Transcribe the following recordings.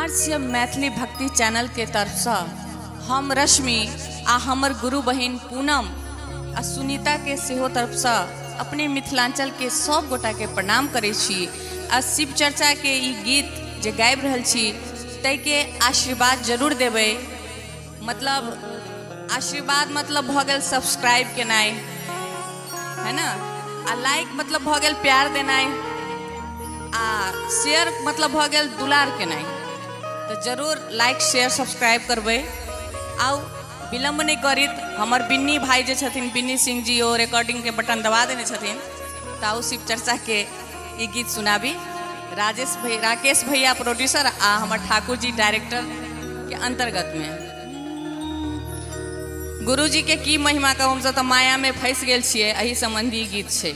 RCM Maithili भक्ति channel के तरफ से हम रश्मि आ हमर गुरु बहिन पूनम आ सुनीता के सेहो तरफ से अपने मिथिलांचल के सब गोटा के प्रणाम करे छी। आ शिव चर्चा के ई गीत जे गाबि रहल छी तै के आशीर्वाद जरूर देबै। मतलब आशीर्वाद मतलब भ गेल सब्सक्राइब केनाइ है ना, आ लाइक मतलब भ गेल प्यार देनाइ, आ शेयर मतलब भ गेल दुलार केनाइ। तो जरूर लाइक शेयर सब्सक्राइब करबै। आउ विलम्ब नहीं करित हमर बिन्नी भाई जे छथिन बिन्नी सिंह जी ओ रिकॉर्डिंग के बटन दबा देने छथिन। ताऊ शिव चर्चा के ये गीत सुनाबी। राकेश भैया प्रोड्यूसर आ हमर ठाकुर जी डायरेक्टर के अंतर्गत में गुरु जी के की महिमा कहूँ से तो माया में फंस गेल छियै, एही संबंधी गीत छै।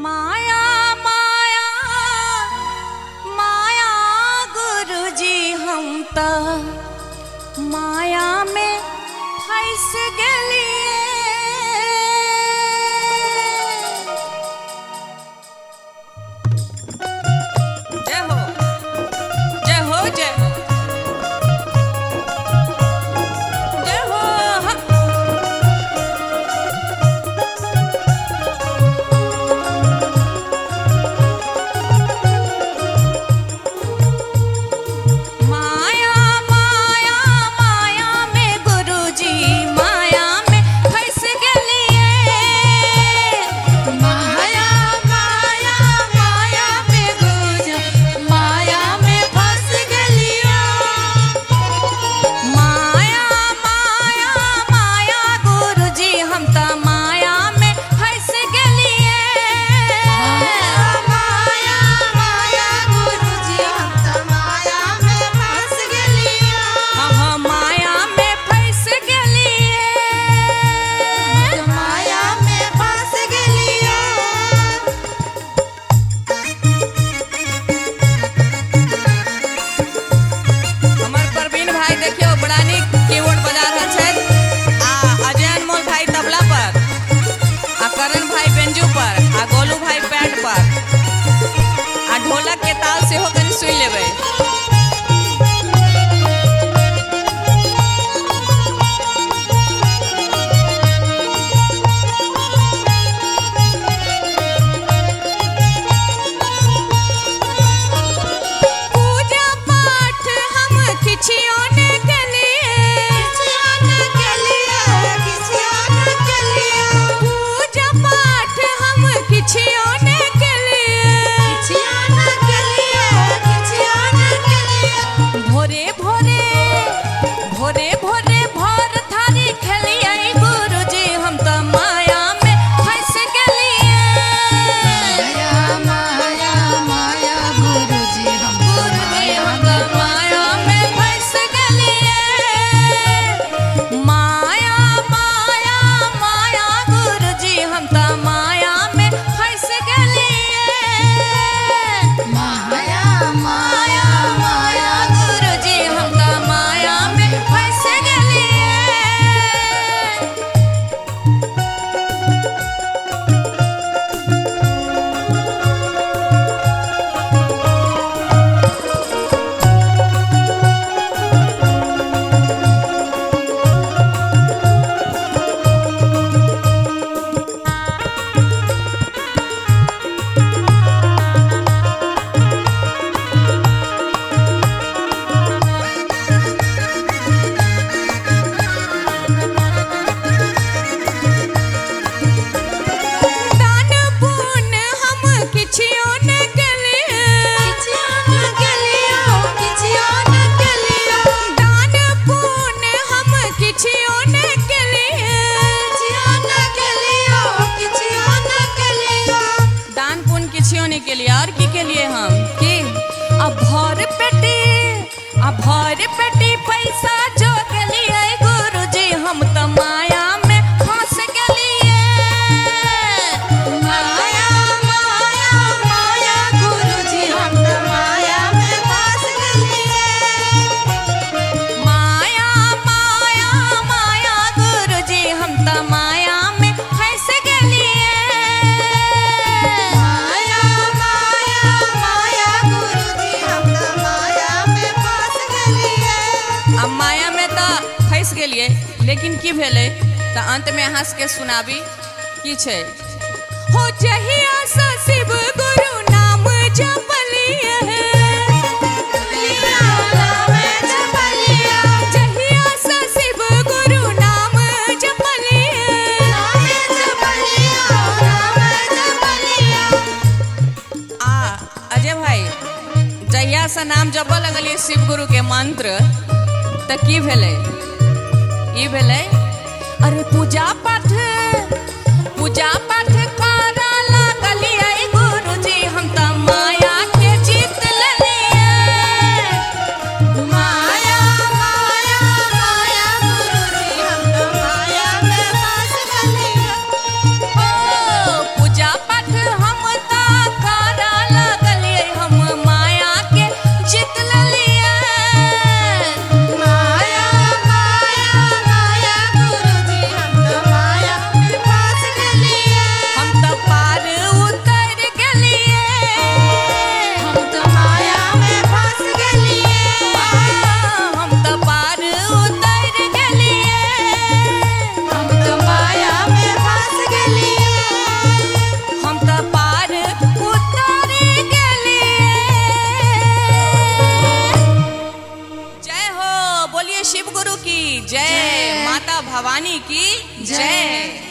माया माया माया गुरुजी हम तो माया में फंस गेलिए। जय हो जय हो जय हो जय हो। ढोलक के ताल से हो कनी सुन लेबै। पूजा पाठ हम किछियो ने पूजा पाठ हम किछियो ने लेकिन की भेले तो अंत में हंस के सुनाबी की छे हो जहिया सा शिव गुरु नाम जपलिया जहिया सा शिव गुरु नाम जपलिया अजय भाई जहिया सा नाम जप लगलिए शिव गुरु के मंत्र तो की भेले ई भेले अरे पूजा पाठ करा लागलिए गुरुजी हम त माया के जीत लेलिए माया माया माया गुरुजी हम त माया में फंस गलिए ओ पूजा पाठ हम त करा लागलिए हम माया के जीत लेलिए माया माया माया गुरुजी हम त माया में फंस गलिए हम त पार उतर गलिए हम त माया में फंस गलिए हम त पार उतर गलिए हम त माया में फंस गलिए हम त पार उतर गलिए। जय हो, बोलिए शिव गुरु की जय, माता भवानी की जय।